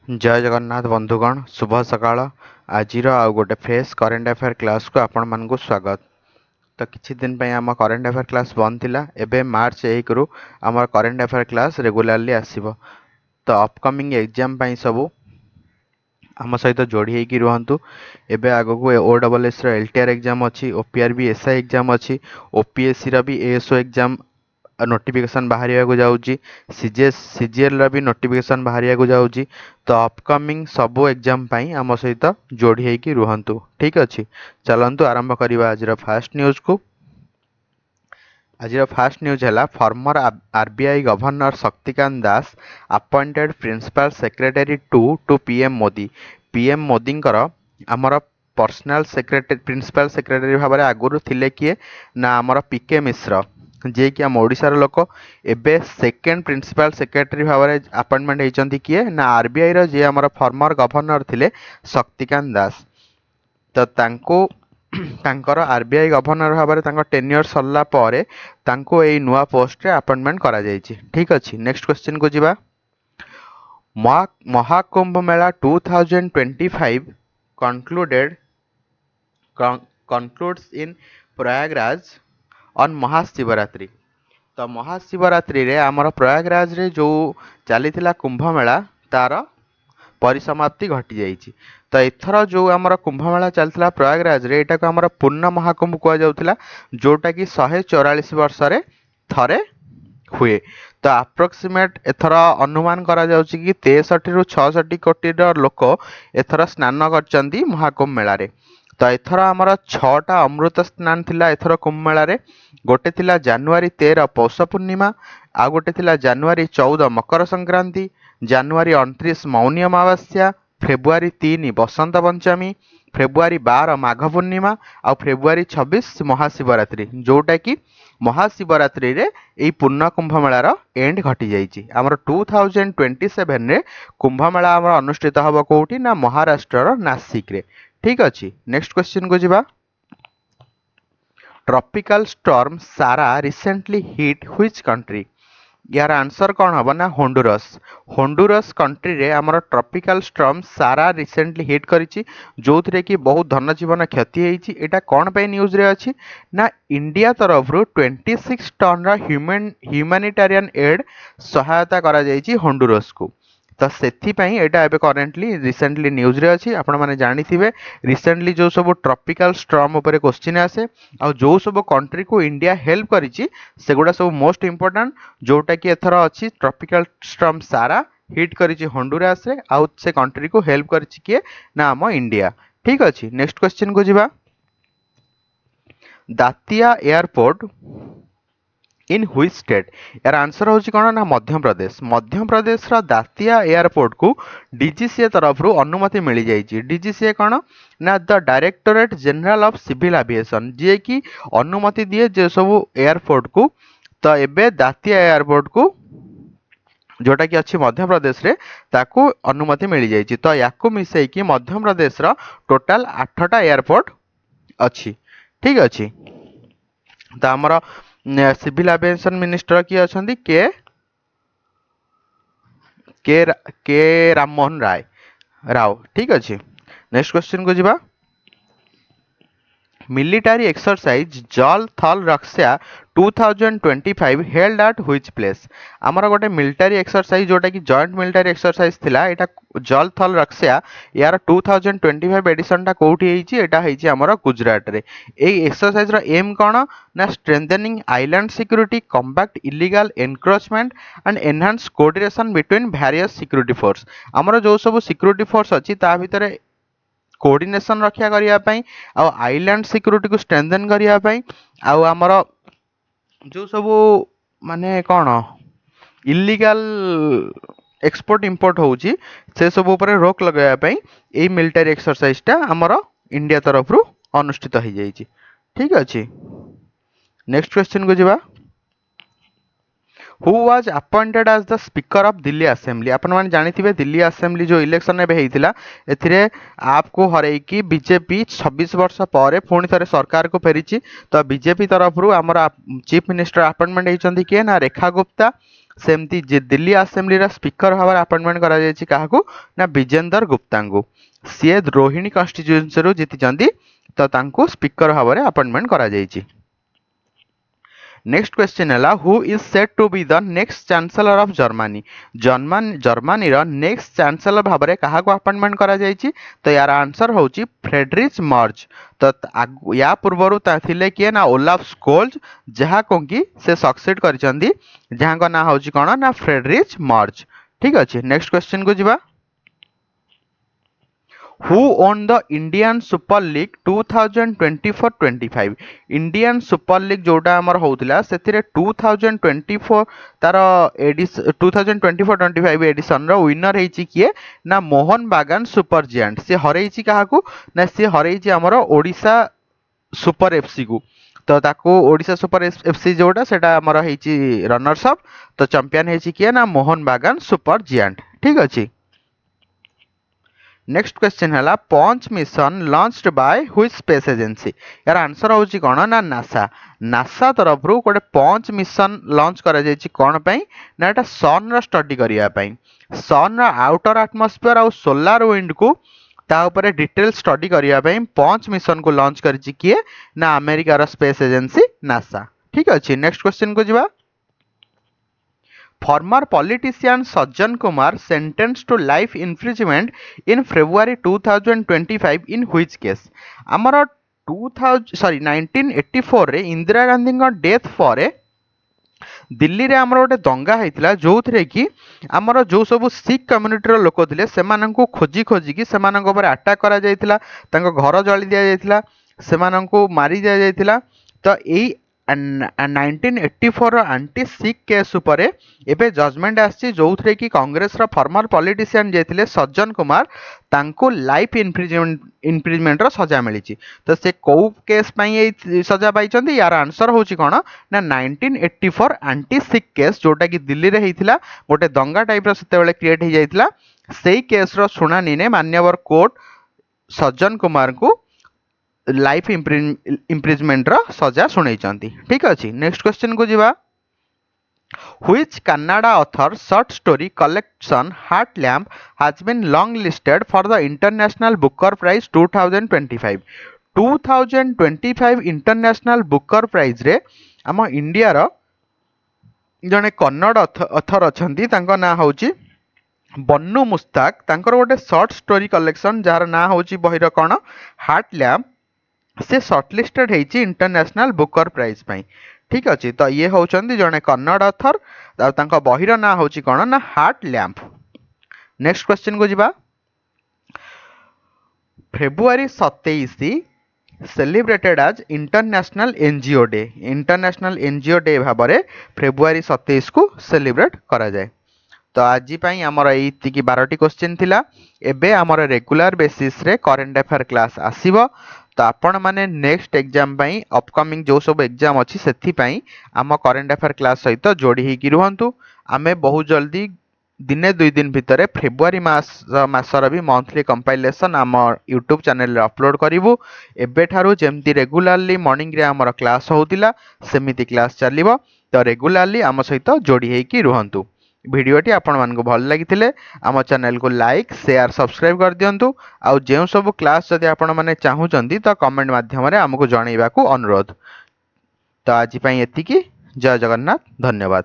जय जगन्नाथ बंधुगण शुभ सकाळ आज आउ गोटे फ्रेश करेन्ट अफेयर क्लास को आपण मानक स्वागत। तो किछि दिन पई आम करेन्ट अफेयर क्लास बंद थिला एबे मार्च 1 रु आम करेन्ट अफेयर क्लास रेगुलारली आसीबो। तो अपकमिंग एग्जाम पई सबू आम सहित जोड़ी होगी रुहतु। एबे आगको OSS LTR एग्जाम अच्छी, OPRB SI एग्जाम अच्छी, OPSC रा भी ASO एग्जाम नोटिफिकेशन बाहर जाऊँगी, CGL रा भी नोटिफिकेशन बाहर जाऊँगी। तो अपकमिंग सबू एग्जाम पाई आम सहित जोड़ी होगी रुहतु। ठीक अच्छे, चलतु आरंभ करवा आज फास्ट न्यूज को। आज फास्ट न्यूज है former RBI governor Shaktikanta Das appointed principal secretary to PM Modi. PM Modi आमर पर्सनल सेक्रेटरी प्रिंसिपल सेक्रेटरी भाव में आगुरी थिले किए ना आमर PK मिश्र, जे कि आम ओडिशार लोक। एबे सेकेंड प्रिंसिपल सेक्रेटरी भाव में अपॉइंटमेंट होती किए ना RBI रो जे आमर फॉर्मर गवर्नर थिले शक्तिकांत दास। तो तांको तांकर RBI गवर्नर भाव में टेन्योर सरला परे तांको एई नुआ पोस्ट रे अपॉइंटमेंट करा जायछि। ठीक अछि, नेक्स्ट क्वेश्चन को जिबा। महाकुंभ मेला 2025 concluded concludes in Prayagraj on Mahashivratri. तो महाशिवरात्रि रे आमर प्रयागराज रे जो चली कुंभ मेला तार परिसमाप्ति घटी जाइछि। तो एथर जो आमर कुंभ मेला चलता प्रयागराज रे एटा को आमर पूर्ण महाकुंभ कह जाउथला, जोटा कि 144 वर्ष रे थरे हुए। तो अप्रोक्सीमेट एथर अनुमान करा जाउछि कि 63 रु 66 कोटी लोक एथर स्नान करचंदी महाकुंभ मेला रे। तो एथर आमर 6टा अमृत स्नान थिला एथर कुंभ मेला रे। गोटे थिला जनवरी 13 पौष पूर्णिमा, आ गोटे थिला जनवरी 14 मकर संक्रांति, जनवरी 29 मौनी अमावास्या, फेब्रुआरी 3 बसंत पंचमी, फेब्रुआरी 12 माघ पूर्णिमा, आ फेब्रुआरी 26 महाशिवरात्रि, जोटा कि महाशिवरात्रि रे एई पूर्ण कुंभ मेलार एंड घटी जाइछि। आमर 2027 रे कुंभ मेला आमर अनुष्ठित हबो कोउठी ना महाराष्ट्र नासिक रे। ठीक अछि, नेक्स्ट क्वेश्चन को जिबा। ट्रॉपिकल स्टॉर्म सारा रिसेंटली हिट व्हिच कंट्री। यार आंसर कौन हम ना होंडुरस। होंडुरस कंट्री रे आमर ट्रॉपिकल स्टॉर्म सारा रिसेंटली हिट करिछि, जो थरे कि बहुत धन जीवन क्षति होइछि। एटा कौन पे न्यूज रे अछि ना इंडिया तरफ रु 26 टन रा ह्यूमैनिटेरियन एड सहायता करा जाइछि होंडुरस को। तो सेथि पई एटा एबे करेंटली रिसेंटली न्यूज रे अछि। आपण माने जानिथिबे रिसेंटली जो सब ट्रॉपिकल स्टॉर्म ऊपर क्वेश्चन आसे आ जो सब कंट्री को इंडिया हेल्प करिछि सेगुडा सब मोस्ट इंपोर्टेंट, जोटा कि एथर अछि ट्रॉपिकल स्टॉर्म सारा हिट करिछि होंडुरास रे, आ से कंट्री को हेल्प करिछि किए ना हम इंडिया। ठीक अछि, नेक्स्ट क्वेश्चन को जिबा। Datia airport in which state. यार आंसर होची कौन ना मध्य प्रदेश। मध्य प्रदेश रा दातिया एयरपोर्ट को DGCA तरफ रु अनुमति मिली जाइछि। DGCA कौन ना the directorate general of civil aviation, जे कि अनुमति दिए जे सब एयरपोर्ट को। तो एबे दातिया एयरपोर्ट को जोटा कि अच्छी मध्य प्रदेश रे ताकू अनुमति मिली जाइछि। तो याकू मिसई कि मध्य प्रदेश रा टोटल 8टा एयरपोर्ट अच्छी। ठीक अच्छी, तो आमर सिविल एविएशन मिनिस्टर किए अछंती के राममोहन राव। ठीक अच्छे, नेक्स्ट क्वेश्चन को जिबा। मिलिटारी एक्सरसाइज जल थल रक्षा 2025 हेल्ड एट व्हिच प्लेस। आमर गोटे मिलिटारी एक्सरसाइज जोटा कि जॉइंट मिलिटारी एक्सरसाइज थिला, एटा जल थल रक्षा यार 2025 एडिशन टा कोठी हेछि, एटा हेछि आमर गुजरात रे। एई एक्सरसाइज रो एम कोन ना strengthening island security, combat illegal encroachment and enhance coordination between various security force. आमर जो सब सिक्योरिटी फोर्स अछि ता भितरे कोऑर्डिनेशन रक्षा करिया पई आ आइलैंड सिक्योरिटी को स्ट्रेंथन करिया पई आ आमर जो सब माने कौन इलीगल एक्सपोर्ट इंपोर्ट होउची से सब ऊपर रोक लगाया पई एई मिलिटरी एक्सरसाइज टा आमर इंडिया तरफ रु अनुष्ठित हो जाइछि। ठीक अछि, नेक्स्ट क्वेश्चन को जिबा। Who was appointed as the speaker of Delhi assembly. आपण माने जानिथिबे दिल्ली असेंबली जो इलेक्शन एबे हेइतिला एथिरे आप को हरई कि बीजेपी 26 वर्ष परे पुणी थरे सरकार को फेरिछि। तो बीजेपी तरफ रु हमर चीफ मिनिस्टर अपॉइंटमेंट हेइचंदी के ना रेखा गुप्ता, सेमती दिल्ली आसेम्बली स्पीकर भाव में अपॉइंटमेंट करा जायछि काहाकू ना विजेंदर गुप्ता को सी रोहिणी कन्स्टिट्यूएंसी रु जीति तो तांको स्पीकर भाव में अपॉइंटमेंट करा जायछि। नेक्स्ट क्वेश्चन है who is set to be the next chancellor of Germany Germany रो नेक्स्ट चांसलर भाव में क्या अपॉइंटमेंट करा जायछि तो यार आंसर होची फ्रेडरिच मर्ज। तो या पूर्वर थिले किए ना ओलाफ स्कोल्ज जहाँ को कि से सक्सेड करछंदी जहाँ को ना होची कोन ना फ्रेडरिच मर्ज। ठीक अच्छे नेक्स्ट क्वेश्चन को जिबा Who won the Indian Super League 2024-25 Indian super league जोटा आमर होउतिला सेथिरे 2024 तार 2024-25 एडिशन रो विनर हेछि किए ना मोहन बागान सुपर जायंट से हरैछि काहाकू ना से हरैछि आमर ओडिशा सुपर एफसी को तो ताको ओडिशा सुपर एफसी जोटा सेटा आमर हेछि रनर्स अप तो चैंपियन हेछि किए ना मोहन बागान सुपर जायंट। ठीक अछि नेक्स्ट क्वेश्चन है punch mission launched by which space agency यार आंसर होची कोन ना नासा नासा तरफ रु गोटे पंच मिशन लॉन्च करा जायछि कोन पई ना एटा सन रो स्टडी करिया पई सन रो आउटर एटमॉस्फेयर और सोलर विंड को ता ऊपर डिटेल स्टडी करिया पई पंच मिशन को लॉन्च करछि किए ना अमेरिका रो स्पेस एजेंसी नासा। ठीक अछि नेक्स्ट क्वेश्चन को जिबा Former politician Sajjan Kumar sentenced to life imprisonment in February 2025 in which case आमर 1984 रे इंदिरा गांधी डेथ पर दिल्ली रे आमर गोटे दंगा होता जो थे कि आमर जो सब सिख कम्युनिटी लोक थे से खोजी खोजिकी से अटैक करा जायतिला घर जली दि जायतिला से मारी दि जायतिला तो यही 1984 आंटी सिख केस उपरे एबे जजमेंट आसी जो थे कि कांग्रेस रो फॉर्मर पॉलिटिशियन जे थे सज्जन कुमार तांको लाइफ इम्प्रिजमेंट रो सजा मिली तो से कौ केस पई सजा पाइछंती यार आंसर होची कोन ना 1984 आंटी सिख केस जोटा कि दिल्ली रे हेइथिला गोटे दंगा टाइप रो सेते बेले क्रिएट हे जाइथिला सेही केस रो सुनानी ने मान्यवर कोर्ट सज्जन कुमार को लाइफ इम्प्रिजमेंट रो सजा सुनाइछंती। ठीक अछि नेक्स्ट क्वेश्चन को जिबा Which Kannada author short story collection Heart Lamp has been long listed for the International Booker Prize 2025 2025 International Booker Prize रे आम इंडिया रो जने कन्नड़ ऑथर अछंती तांको ना होची बन्नू मुस्ताक तांकर गोटे शॉर्ट स्टोरी कलेक्शन जार ना होची बहिर कोन हार्ट लैम्प से शॉर्टलिस्टेड हेची इंटरनेशनल बुकर प्राइज पई। ठीक अछि तो ये होचंदी जने कन्नड़ ऑथर तांको बहिर ना होची कोन ना हार्ट लैम्प। नेक्स्ट क्वेश्चन को जिबा फेब्रुआरी 27 सेलिब्रेटेड आज international NGO day international NGO day भाव में फेब्रुआरी 27 को सेलिब्रेट करा जाए। तो आज पाई आमर ये 12टी क्वेश्चन थिला एबे आमर रेगुलर बेसिस रे करंट अफेयर क्लास आसीबो तो आपण माने नेक्स्ट एग्जाम पाई अपकमिंग जो सब एग्जाम अछि सेथि पाई आम करंट अफेयर क्लास सहित जोड़ी ही रुहंतु आमे बहुत जल्दी दिने 2 दिन भितर फेब्रुआरी मासर भी मंथली कंपाइलेशन आम यूट्यूब चैनल रे अपलोड करिवु एबे ठारू जेमती रेगुलरली मॉर्निंग रे आमर क्लास होतिला सेमिति क्लास चलिबो तो रेगुलरली आम सहित जोड़ी हेकी रुहंतु। भिडियोटी आपण मानक भल लागिथिले आम चैनल को लाइक शेयर सब्सक्राइब कर दियंतु आउ जेउ सब क्लास जदि आपण माने चाहुचंदी तो कमेंट माध्यम रे हमकु जणैबाकू अनुरोध। तो आज पई एतिकी जय जगन्नाथ धन्यवाद।